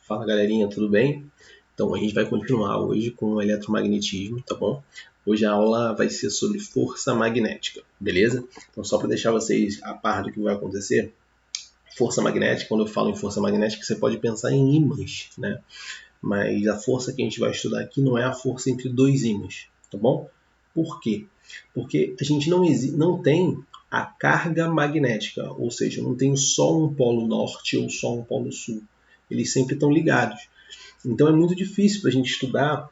Fala galerinha, tudo bem? Então a gente vai continuar hoje com o eletromagnetismo, tá bom? Hoje a aula vai ser sobre força magnética, beleza? Então só para deixar vocês a par do que vai acontecer, força magnética, quando eu falo em força magnética, você pode pensar em ímãs, né? Mas a força que a gente vai estudar aqui não é a força entre dois ímãs, tá bom? Por quê? Porque a gente não tem a carga magnética, ou seja, não tem só um polo norte ou só um polo sul. Eles sempre estão ligados. Então é muito difícil para a gente estudar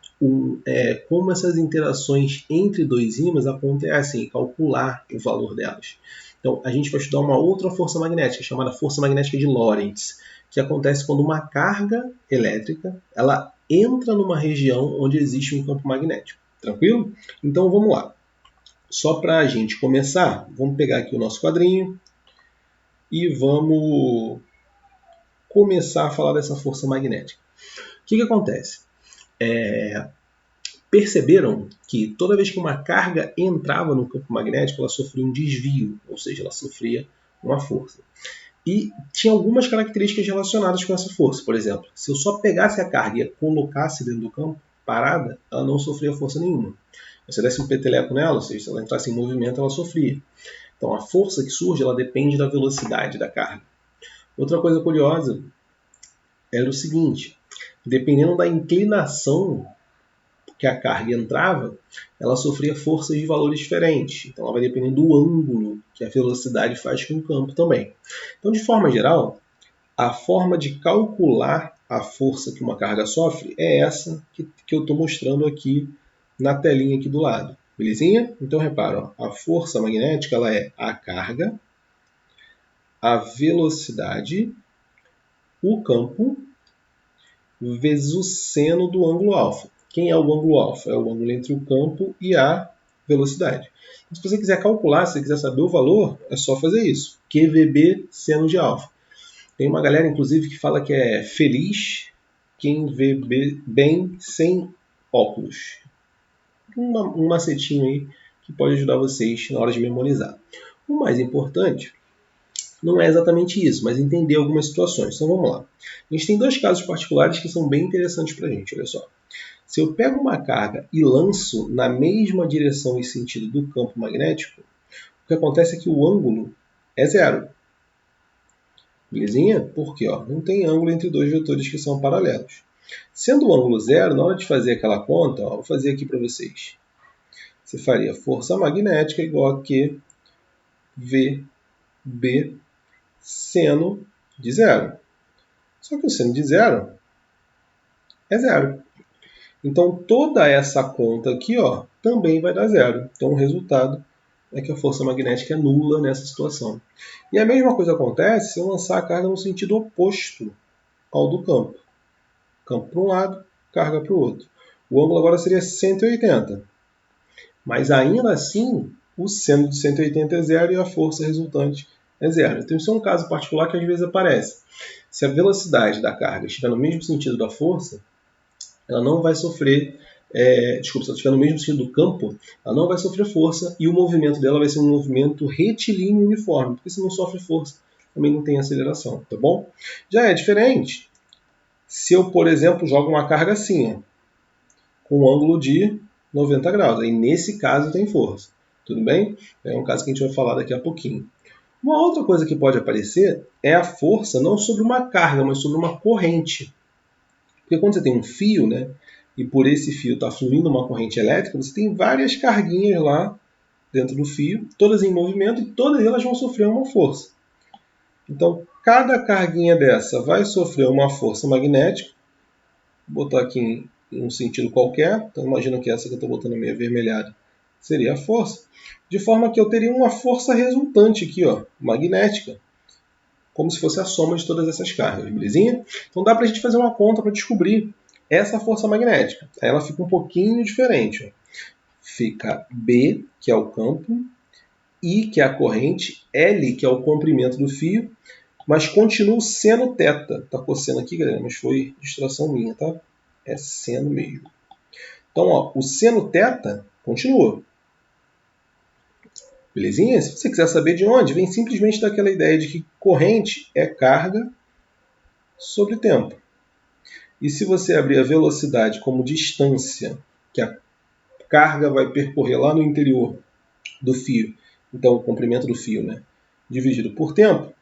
como essas interações entre dois ímãs acontecem e calcular o valor delas. Então a gente vai estudar uma outra força magnética chamada força magnética de Lorentz, que acontece quando uma carga elétrica ela entra numa região onde existe um campo magnético. Tranquilo? Então vamos lá. Só para a gente começar, vamos pegar aqui o nosso quadrinho e vamos começar a falar dessa força magnética. O que acontece? Perceberam que toda vez que uma carga entrava no campo magnético, ela sofria um desvio, ou seja, ela sofria uma força. E tinha algumas características relacionadas com essa força. Por exemplo, se eu só pegasse a carga e a colocasse dentro do campo, parada, ela não sofria força nenhuma. Se eu desse um peteleco nela, ou seja, se ela entrasse em movimento, ela sofria. Então a força que surge, ela depende da velocidade da carga. Outra coisa curiosa era o seguinte, dependendo da inclinação que a carga entrava, ela sofria forças de valores diferentes. Então, ela vai depender do ângulo que a velocidade faz com o campo também. Então, de forma geral, a forma de calcular a força que uma carga sofre é essa que eu estou mostrando aqui na telinha aqui do lado. Belezinha? Então, repara, ó, a força magnética ela é a carga, a velocidade, o campo, vezes o seno do ângulo alfa. Quem é o ângulo alfa? É o ângulo entre o campo e a velocidade. Se você quiser calcular, se você quiser saber o valor, é só fazer isso. QVB seno de alfa. Tem uma galera, inclusive, que fala que é feliz quem vê bem sem óculos. Um macetinho aí que pode ajudar vocês na hora de memorizar. O mais importante não é exatamente isso, mas entender algumas situações. Então vamos lá. A gente tem dois casos particulares que são bem interessantes para a gente. Olha só. Se eu pego uma carga e lanço na mesma direção e sentido do campo magnético, o que acontece é que o ângulo é zero. Belezinha? Por quê? Não tem ângulo entre dois vetores que são paralelos. Sendo o ângulo zero, na hora de fazer aquela conta, vou fazer aqui para vocês. Você faria força magnética igual a Q VB seno de zero. Só que o seno de zero é zero. Então toda essa conta aqui também vai dar zero. Então o resultado é que a força magnética é nula nessa situação. E a mesma coisa acontece se eu lançar a carga no sentido oposto ao do campo. Campo para um lado, carga para o outro. O ângulo agora seria 180. Mas ainda assim, o seno de 180 é zero e a força resultante é zero. Então isso é um caso particular que às vezes aparece. Se a velocidade da carga estiver no mesmo sentido da força, ela não vai sofrer, se ela estiver no mesmo sentido do campo, ela não vai sofrer força e o movimento dela vai ser um movimento retilíneo uniforme, porque se não sofre força, também não tem aceleração, tá bom? Já é diferente se eu, por exemplo, jogo uma carga assim, com um ângulo de 90 graus, aí nesse caso tem força, tudo bem? É um caso que a gente vai falar daqui a pouquinho. Uma outra coisa que pode aparecer é a força não sobre uma carga, mas sobre uma corrente. Porque quando você tem um fio, né, e por esse fio está fluindo uma corrente elétrica, você tem várias carguinhas lá dentro do fio, todas em movimento, e todas elas vão sofrer uma força. Então, cada carguinha dessa vai sofrer uma força magnética. Vou botar aqui em um sentido qualquer. Então, imagina que essa que eu estou botando meio avermelhada seria a força. De forma que eu teria uma força resultante aqui, magnética. Como se fosse a soma de todas essas cargas, belezinha? Então dá para a gente fazer uma conta para descobrir essa força magnética. Aí ela fica um pouquinho diferente. Fica B, que é o campo, I, que é a corrente, L, que é o comprimento do fio, mas continua o seno θ. Está cosseno aqui, galera, mas foi distração minha, tá? É seno mesmo. Então, o seno θ continua. Belezinha? Se você quiser saber de onde, vem simplesmente daquela ideia de que corrente é carga sobre tempo. E se você abrir a velocidade como distância que a carga vai percorrer lá no interior do fio, então o comprimento do fio, né, dividido por tempo,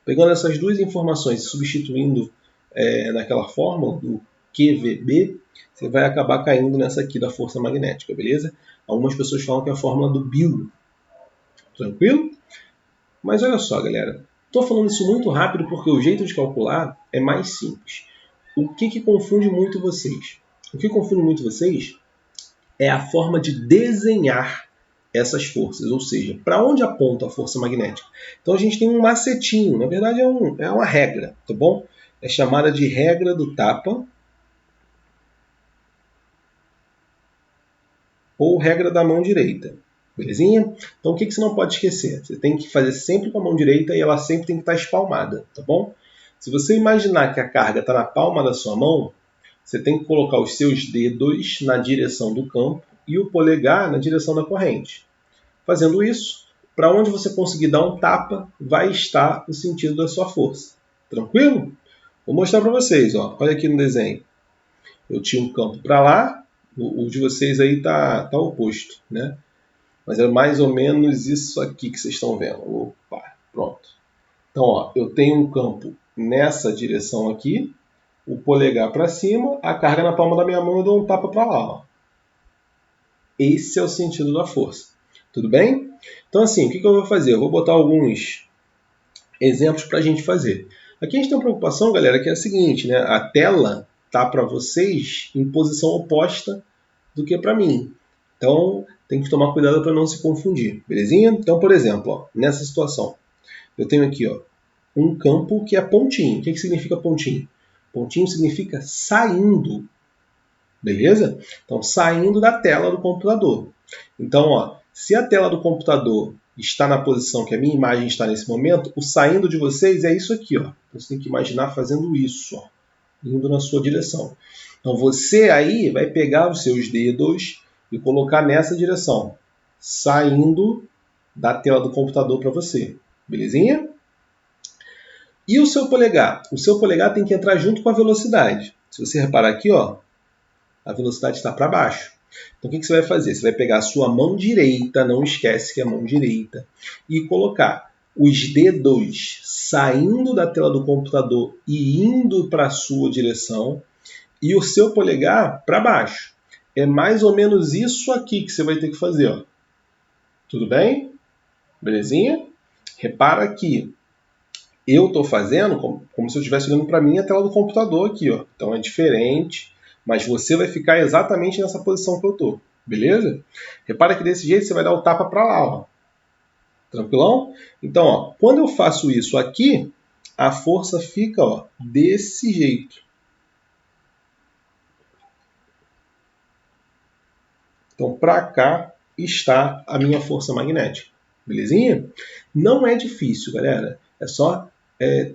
pegando essas duas informações e substituindo naquela fórmula do QVB, você vai acabar caindo nessa aqui da força magnética, beleza? Algumas pessoas falam que é a fórmula do Bill. Tranquilo? Mas olha só, galera. Estou falando isso muito rápido porque o jeito de calcular é mais simples. O que confunde muito vocês? O que confunde muito vocês é a forma de desenhar essas forças, ou seja, para onde aponta a força magnética. Então a gente tem um macetinho, na verdade é uma regra, tá bom? É chamada de regra do tapa ou regra da mão direita. Belezinha? Então o que você não pode esquecer? Você tem que fazer sempre com a mão direita e ela sempre tem que estar espalmada, tá bom? Se você imaginar que a carga está na palma da sua mão, você tem que colocar os seus dedos na direção do campo e o polegar na direção da corrente. Fazendo isso, para onde você conseguir dar um tapa, vai estar o sentido da sua força. Tranquilo? Vou mostrar para vocês. Ó. Olha aqui no desenho. Eu tinha um campo para lá, o de vocês aí tá oposto, né? Mas é mais ou menos isso aqui que vocês estão vendo. Opa, pronto. Então, ó, eu tenho um campo nessa direção aqui, o polegar para cima, a carga na palma da minha mão, eu dou um tapa para lá. Ó. Esse é o sentido da força. Tudo bem? Então, assim, o que eu vou fazer? Eu vou botar alguns exemplos para a gente fazer. Aqui a gente tem uma preocupação, galera, que é a seguinte, né? A tela tá para vocês em posição oposta do que para mim. Então, tem que tomar cuidado para não se confundir, belezinha? Então, por exemplo, ó, nessa situação, eu tenho aqui ó, um campo que é pontinho. O que significa pontinho? Pontinho significa saindo, beleza? Então, saindo da tela do computador. Então, ó, se a tela do computador está na posição que a minha imagem está nesse momento, o saindo de vocês é isso aqui. Ó. Você tem que imaginar fazendo isso, ó, indo na sua direção. Então, você aí vai pegar os seus dedos e colocar nessa direção, saindo da tela do computador para você. Belezinha? E o seu polegar? O seu polegar tem que entrar junto com a velocidade. Se você reparar aqui, ó, a velocidade está para baixo. Então, o que você vai fazer? Você vai pegar a sua mão direita, não esquece que é a mão direita, e colocar os dedos saindo da tela do computador e indo para a sua direção, e o seu polegar para baixo. É mais ou menos isso aqui que você vai ter que fazer. Ó. Tudo bem? Belezinha? Repara que eu estou fazendo como se eu estivesse olhando para mim a tela do computador aqui. Ó. Então é diferente, mas você vai ficar exatamente nessa posição que eu estou. Beleza? Repara que desse jeito você vai dar o tapa para lá. Ó. Tranquilão? Então, ó, quando eu faço isso aqui, a força fica ó, desse jeito. Então, para cá está a minha força magnética. Belezinha? Não é difícil, galera. É só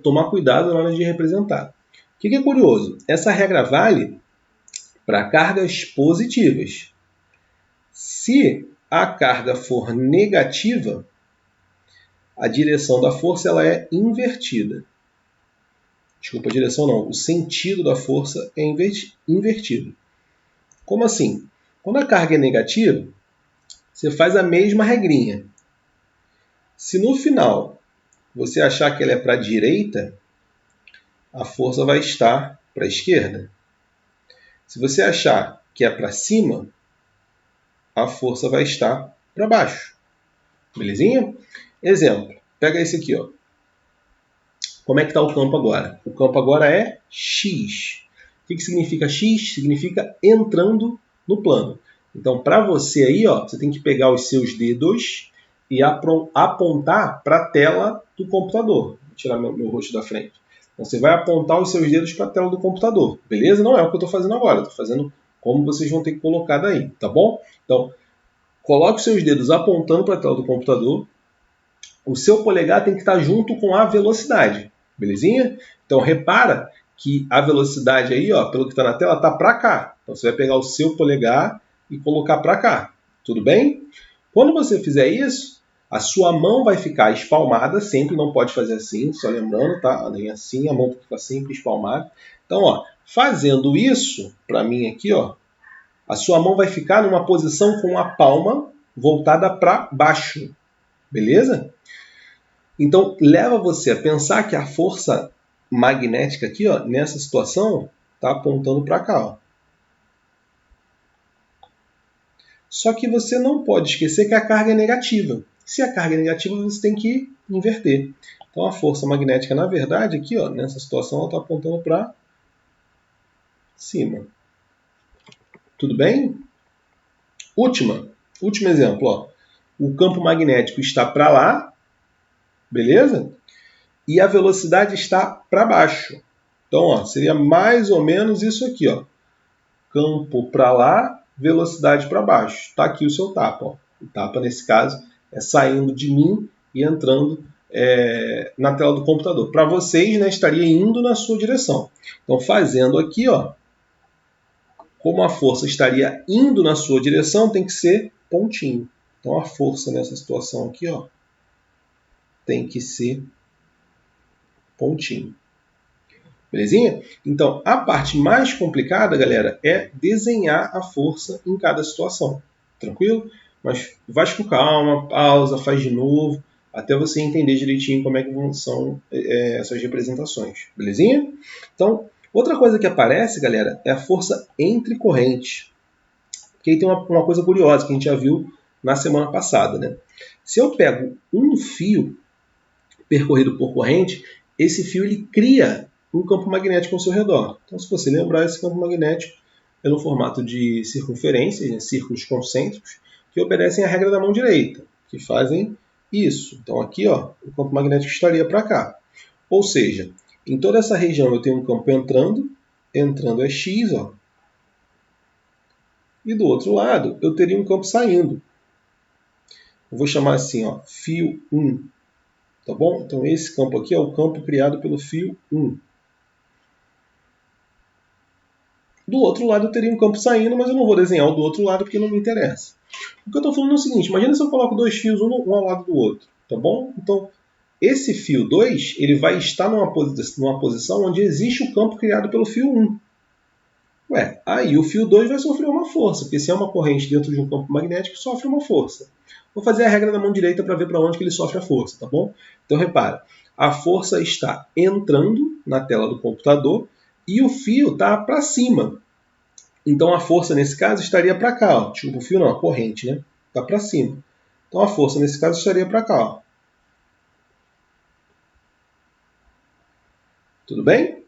tomar cuidado na hora de representar. O que é curioso? Essa regra vale para cargas positivas. Se a carga for negativa, a direção da força ela é invertida. Desculpa, a direção não. O sentido da força é invertido. Como assim? Quando a carga é negativa, você faz a mesma regrinha. Se no final você achar que ela é para a direita, a força vai estar para a esquerda. Se você achar que é para cima, a força vai estar para baixo. Belezinha? Exemplo, pega esse aqui. Ó. Como é que está o campo agora? O campo agora é X. O que significa X? Significa entrando no plano. Então, para você aí, ó, você tem que pegar os seus dedos e apontar para a tela do computador. Vou tirar meu rosto da frente. Então, você vai apontar os seus dedos para a tela do computador. Beleza? Não é o que eu estou fazendo agora. Estou fazendo como vocês vão ter que colocar daí. Tá bom? Então, coloque os seus dedos apontando para a tela do computador. O seu polegar tem que estar junto com a velocidade. Belezinha? Então, repara que a velocidade aí, ó, pelo que está na tela, está para cá. Então, você vai pegar o seu polegar e colocar para cá. Tudo bem? Quando você fizer isso, a sua mão vai ficar espalmada, sempre não pode fazer assim, só lembrando, tá? Nem assim, a mão tem que ficar sempre espalmada. Então, ó, Fazendo isso, para mim aqui, ó, a sua mão vai ficar numa posição com a palma voltada para baixo. Beleza? Então, leva você a pensar que a força magnética aqui, ó, nessa situação, está apontando para cá. Ó. Só que você não pode esquecer que a carga é negativa. Se a carga é negativa, você tem que inverter. Então, a força magnética, na verdade, aqui, ó, nessa situação, ela está apontando para cima. Tudo bem? Último exemplo. Ó. O campo magnético está para lá, beleza? E a velocidade está para baixo. Então, ó, seria mais ou menos isso aqui. Ó. Campo para lá, velocidade para baixo. Está aqui o seu tapa. Ó. O tapa, nesse caso, é saindo de mim e entrando na tela do computador. Para vocês, né, estaria indo na sua direção. Então, fazendo aqui, ó, como a força estaria indo na sua direção, tem que ser pontinho. Então, a força nessa situação aqui, ó, tem que ser pontinho. Belezinha? Então, a parte mais complicada, galera, é desenhar a força em cada situação. Tranquilo? Mas vai com calma, pausa, faz de novo, até você entender direitinho como é que são essas representações. Belezinha? Então, outra coisa que aparece, galera, é a força entre correntes. Porque aí tem uma coisa curiosa que a gente já viu na semana passada. Né? Se eu pego um fio percorrido por corrente, esse fio ele cria um campo magnético ao seu redor. Então, se você lembrar, esse campo magnético é no formato de circunferências, né, círculos concêntricos, que obedecem à regra da mão direita, que fazem isso. Então, aqui, ó, o campo magnético estaria para cá. Ou seja, em toda essa região eu tenho um campo entrando é X, ó, e do outro lado eu teria um campo saindo. Eu vou chamar assim, ó, fio 1. Tá bom? Então, esse campo aqui é o campo criado pelo fio 1. Do outro lado eu teria um campo saindo, mas eu não vou desenhar o do outro lado porque não me interessa. O que eu estou falando é o seguinte, imagina se eu coloco dois fios um ao lado do outro, tá bom? Então, esse fio 2 ele vai estar numa posição onde existe o campo criado pelo fio 1. Aí o fio 2 vai sofrer uma força, porque se é uma corrente dentro de um campo magnético, sofre uma força. Vou fazer a regra da mão direita para ver para onde que ele sofre a força, tá bom? Então, repara, a força está entrando na tela do computador e o fio está para cima. Então, a força, nesse caso, estaria para cá. Ó. Desculpa, o fio não, a corrente, né? Está para cima. Então, a força, nesse caso, estaria para cá. Ó. Tudo bem?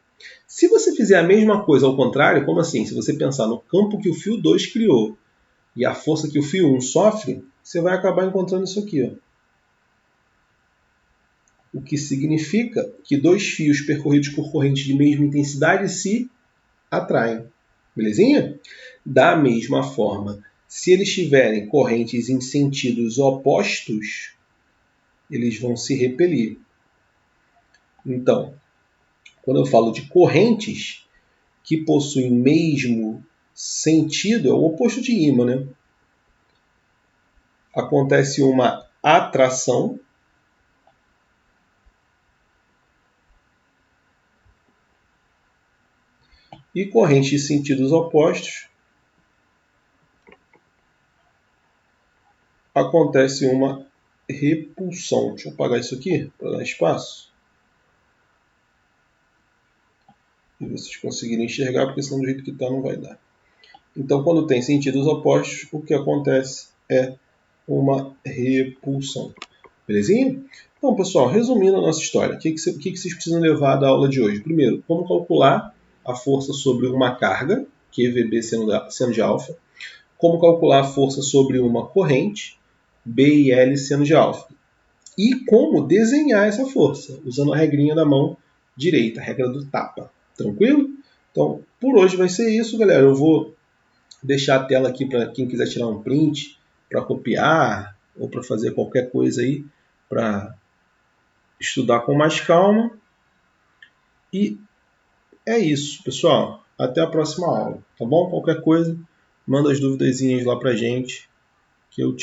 Se você fizer a mesma coisa ao contrário, como assim? Se você pensar no campo que o fio 2 criou e a força que o fio 1 sofre, você vai acabar encontrando isso aqui. Ó. O que significa que dois fios percorridos por correntes de mesma intensidade se atraem. Belezinha? Da mesma forma, se eles tiverem correntes em sentidos opostos, eles vão se repelir. Então, quando eu falo de correntes que possuem mesmo sentido, é o oposto de ímã, né? Acontece uma atração e correntes de sentidos opostos acontece uma repulsão. Deixa eu apagar isso aqui para dar espaço. E vocês conseguirem enxergar, porque senão do jeito que está não vai dar. Então, quando tem sentidos opostos, o que acontece é uma repulsão. Belezinha? Então, pessoal, resumindo a nossa história, o que vocês precisam levar da aula de hoje? Primeiro, como calcular a força sobre uma carga, QVB seno de alfa. Como calcular a força sobre uma corrente, B e L seno de alfa. E como desenhar essa força, usando a regrinha da mão direita, a regra do tapa. Tranquilo? Então, por hoje vai ser isso, galera. Eu vou deixar a tela aqui para quem quiser tirar um print, para copiar ou para fazer qualquer coisa aí, para estudar com mais calma. E é isso, pessoal. Até a próxima aula, tá bom? Qualquer coisa, manda as duvidazinhas lá para gente, que eu